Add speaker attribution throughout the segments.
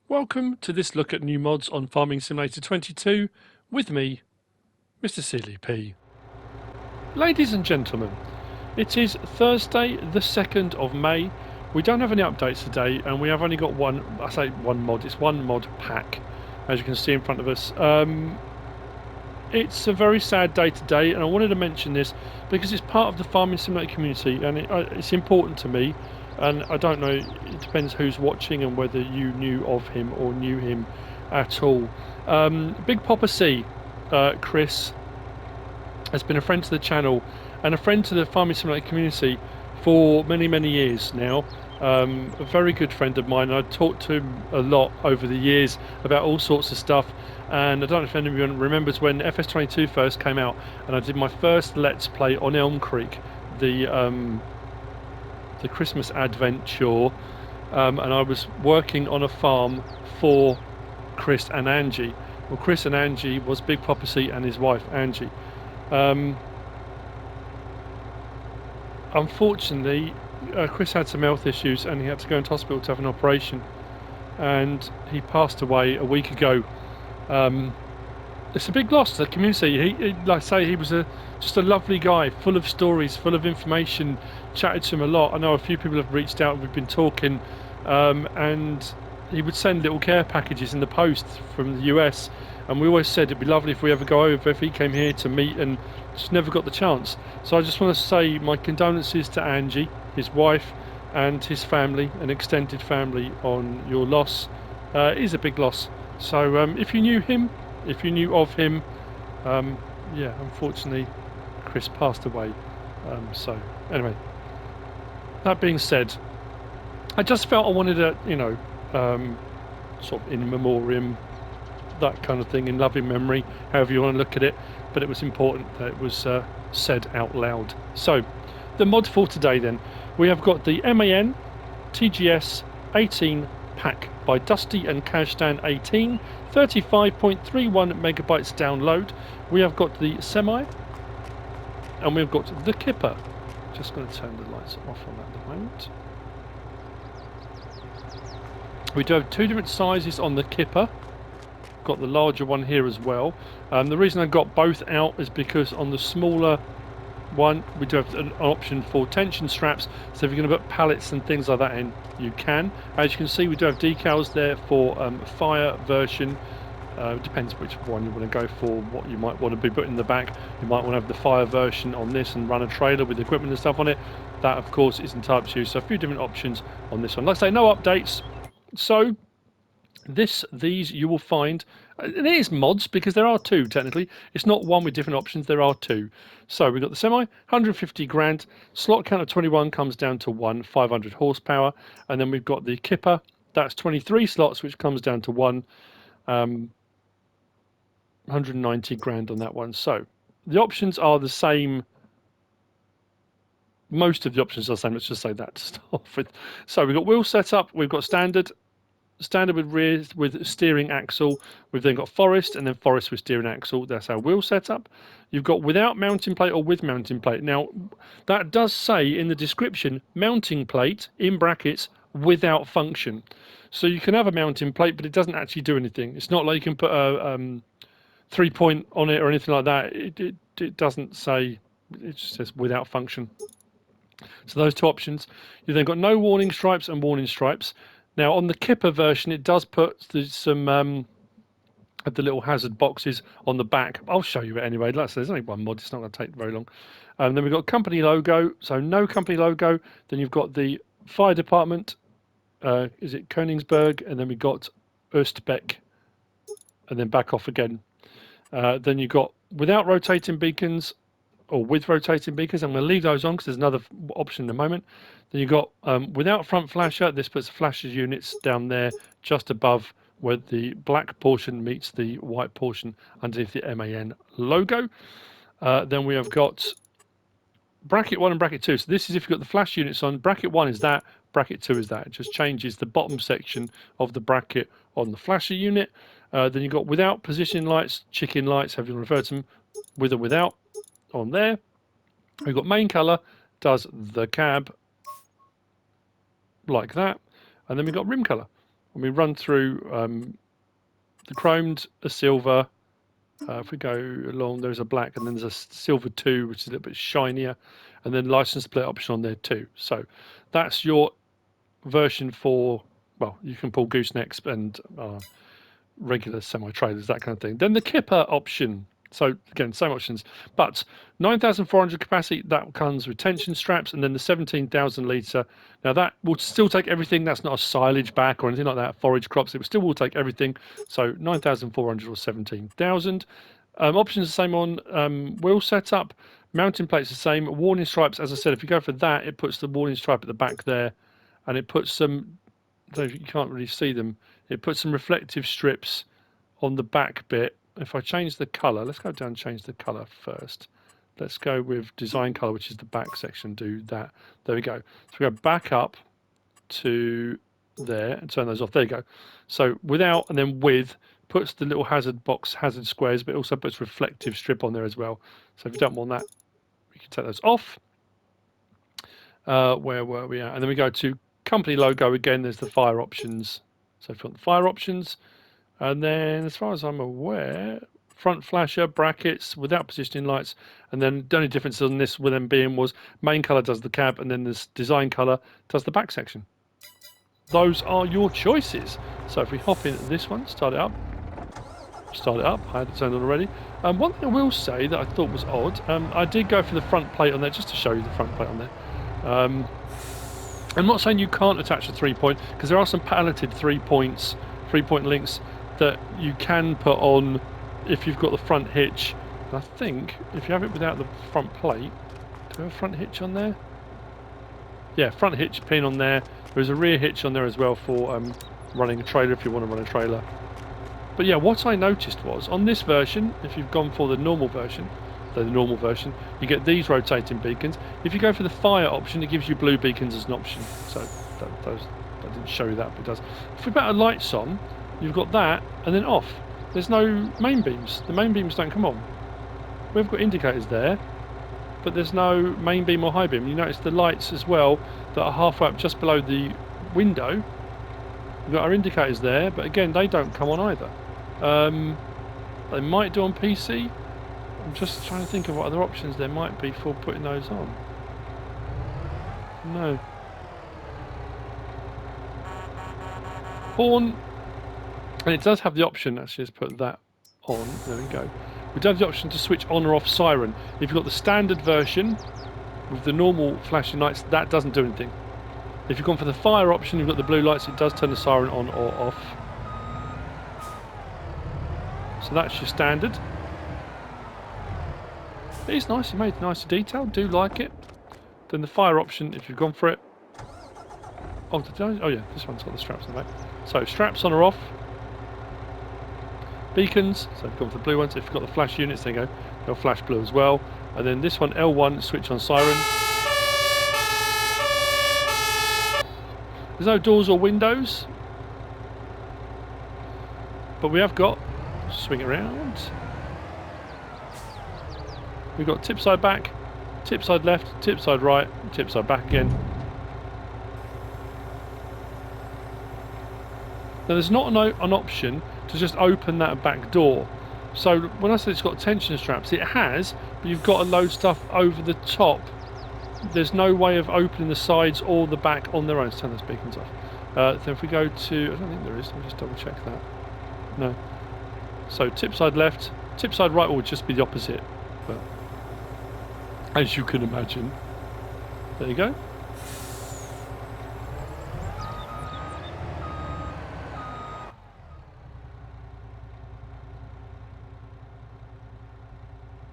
Speaker 1: Welcome to this look at new mods on Farming Simulator 22 with me, MrSealyp. Ladies and gentlemen, it is Thursday the 2nd of May. We don't have any updates today and we have only got one, I say one mod, it's one mod pack as you can see in front of us. It's a very sad day today and I wanted to mention this because it's part of the Farming Simulator community and it's important to me. And I don't know, it depends who's watching and whether you knew of him or knew him at all. Big Papa C, Chris, has been a friend to the channel and a friend to the Farming Simulator community for many, many years now. A very good friend of mine. I talked to him a lot over the years about all sorts of stuff. And I don't know if anyone remembers when FS22 first came out and I did my first Let's Play on Elm Creek, the Christmas adventure, and I was working on a farm for Chris and Angie. Well, Chris and Angie was Big Papa C and his wife Angie. Unfortunately, Chris had some health issues and he had to go into hospital to have an operation, and he passed away a week ago. It's a big loss to the community. He like I say, he was just a lovely guy, full of stories, full of information. Chatted to him a lot. I know a few people have reached out and we've been talking, and he would send little care packages in the post from the US, and we always said it'd be lovely if we ever go over, if he came here to meet, and just never got the chance. So I just want to say my condolences to Angie, his wife, and his family, an extended family, on your loss. It is a big loss. So if you knew him, if you knew of him, yeah, unfortunately Chris passed away. So anyway, that being said, I just felt I wanted to, sort of in memoriam, that kind of thing, in loving memory, however you want to look at it, but it was important that it was said out loud. So the mod for today then, we have got the MAN TGS 18 pack by Dusty and Kazdan 18, 35.31 megabytes download. We have got the Semi, and we've got the Kipper. Just going to turn the lights off on that at the moment. We do have two different sizes on the Kipper. Got the larger one here as well. The reason I got both out is because on the smaller one we do have an option for tension straps, so if you're going to put pallets and things like that in, you can. As you can see, we do have decals there for fire version. Depends which one you want to go for, what you might want to be put in the back. You might want to have the fire version on this and run a trailer with equipment and stuff on it. That of course is entirely up to you, so a few different options on this one. Like I say, no updates, so these you will find, and it is mods because there are two technically. It's not one with different options, there are two. So we've got the Semi, 150 grand, slot count of 21 comes down to 1, 500 horsepower, and then we've got the Kipper, that's 23 slots, which comes down to 1, 190 grand on that one. So the options are the same. Most of the options are the same, let's just say that to start off with. So we've got wheel setup, we've got standard with rear with steering axle. We've then got forest, and then forest with steering axle. That's our wheel setup. You've got without mounting plate or with mounting plate. Now that does say in the description mounting plate in brackets without function, so you can have a mounting plate but it doesn't actually do anything. It's not like you can put a 3-point on it or anything like that. It doesn't say, it just says without function. So those two options. You've then got no warning stripes and warning stripes. Now on the Kipper version, it does put some of the little hazard boxes on the back. I'll show you it anyway. Like I said, there's only one mod, it's not going to take very long. Then we've got company logo, so no company logo. Then you've got the fire department, is it Königsberg? And then we've got Östbeck, and then back off again. Then you've got without rotating beacons, or with rotating beacons. I'm going to leave those on because there's another option in a moment. Then you've got without front flasher. This puts flasher units down there just above where the black portion meets the white portion underneath the MAN logo. Then we have got bracket 1 and bracket 2. So this is if you've got the flash units on. Bracket 1 is that, bracket 2 is that. It just changes the bottom section of the bracket on the flasher unit. Then you've got without positioning lights, chicken lights, however you refer to them, with or without on there. We've got main color, does the cab like that, and then we've got rim color, and we run through the chromed, a silver. If we go along, there's a black, and then there's a silver 2, which is a little bit shinier, and then license plate option on there too. So that's your version for, well, you can pull goosenecks and regular semi-trailers, that kind of thing. Then the kipper option. So again, same options, but 9,400 capacity, that comes with tension straps, and then the 17,000 litre. Now that will still take everything. That's not a silage back or anything like that, forage crops. It still will take everything. So 9,400 or 17,000. Options the same on wheel setup. Mounting plates the same. Warning stripes, as I said, if you go for that, it puts the warning stripe at the back there, and it puts some, though you can't really see them, it puts some reflective strips on the back bit. If I change the colour, let's go down and change the colour first. Let's go with design colour, which is the back section. Do that. There we go. So we go back up to there and turn those off. There you go. So without and then with puts the little hazard box, hazard squares, but it also puts reflective strip on there as well. So if you don't want that, we can take those off. Where were we at? And then we go to company logo again. There's the fire options. So if you want the fire options, and then as far as I'm aware, front flasher, brackets without positioning lights, and then the only difference on this with them being was main colour does the cab, and then this design colour does the back section. Those are your choices. So if we hop in this one, start it up. I had it turned on already. One thing I will say that I thought was odd, I did go for the front plate on there just to show you the front plate on there. I'm not saying you can't attach a 3-point, because there are some paletted 3-point links that you can put on if you've got the front hitch. And I think if you have it without the front plate, do we have a front hitch on there? Yeah, front hitch pin on there. There's a rear hitch on there as well for running a trailer if you want to run a trailer. But yeah, what I noticed was on this version, if you've gone for the normal version, you get these rotating beacons. If you go for the fire option, it gives you blue beacons as an option. So I didn't show you that, but it does. If we put our lights on, you've got that and then off. There's no main beams. The main beams don't come on. We've got indicators there, but there's no main beam or high beam. You notice the lights as well that are halfway up just below the window. We've got our indicators there, but again, they don't come on either. They might do on PC. I'm just trying to think of what other options there might be for putting those on. No. Horn. And it does have the option, actually, let's put that on. There we go. We do have the option to switch on or off siren. If you've got the standard version with the normal flashing lights, that doesn't do anything. If you've gone for the fire option, you've got the blue lights, it does turn the siren on or off. So that's your standard. It is nice, you made it nice and detailed, do like it. Then the fire option, if you've gone for it. Oh, yeah, this one's got the straps on the back. So straps on or off. Beacons, so if you've gone for the blue ones, if you've got the flash units, there you go, they'll flash blue as well. And then this one, L1, switch on siren. There's no doors or windows, but we have got, swing it around, we've got tip side back, tip side left, tip side right, tip side back again. Now there's not an option to just open that back door. So when I said it's got tension straps, it has, but you've got to load stuff over the top. There's no way of opening the sides or the back on their own. Let's turn those beacons off. Then if we go to, I don't think there is, let me just double check that. No. So tip side left, tip side right would just be the opposite. But as you can imagine. There you go.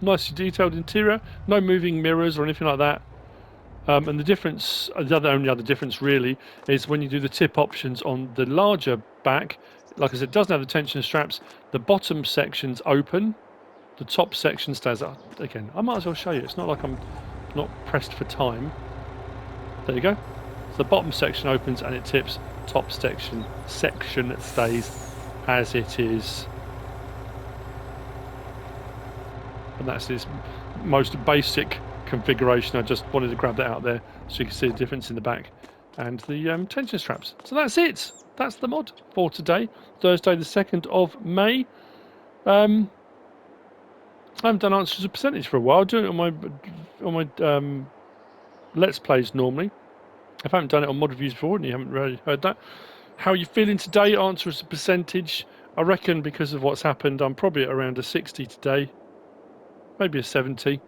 Speaker 1: Nicely detailed interior, no moving mirrors or anything like that. And the difference, the only other difference really, is when you do the tip options on the larger back. Like I said, it doesn't have the tension straps. The bottom section's open. The top section stays up. Again, I might as well show you. It's not like I'm not pressed for time. There you go. So the bottom section opens and it tips. Top section stays as it is. And that's its most basic configuration. I just wanted to grab that out there so you can see the difference in the back and the tension straps. So that's it. that's the mod for today, Thursday the 2nd of May. I haven't done answers to percentage for a while. I do it on my Let's Plays normally. If I haven't done it on mod reviews before and you haven't really heard that. How are you feeling today? Answer as a percentage. I reckon because of what's happened, I'm probably at around a 60 today. Maybe a 70.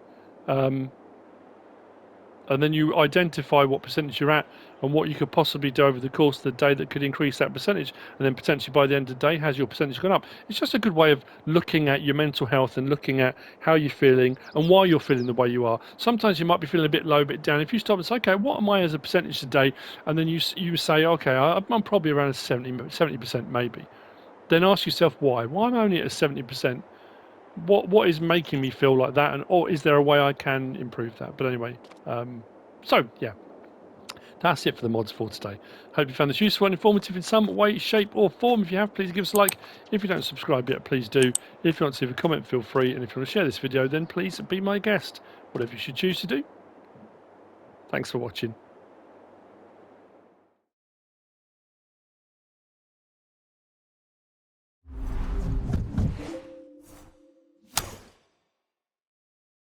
Speaker 1: And then you identify what percentage you're at and what you could possibly do over the course of the day that could increase that percentage, and then potentially by the end of the day, has your percentage gone up? It's just a good way of looking at your mental health and looking at how you're feeling and why you're feeling the way you are. Sometimes you might be feeling a bit low, a bit down. If you stop and say, okay, what am I as a percentage today? And then you say, okay, I'm probably around a 70% maybe. Then ask yourself why. Why am I only at a 70%? What is making me feel like that, and or is there a way I can improve that? But anyway, so yeah, that's it for the mods for today. Hope you found this useful and informative in some way, shape or form. If you have, please give us a like. If you don't subscribe yet, please do. If you want to leave a comment, feel free, and if you want to share this video, then please be my guest, whatever you should choose to do. Thanks for watching.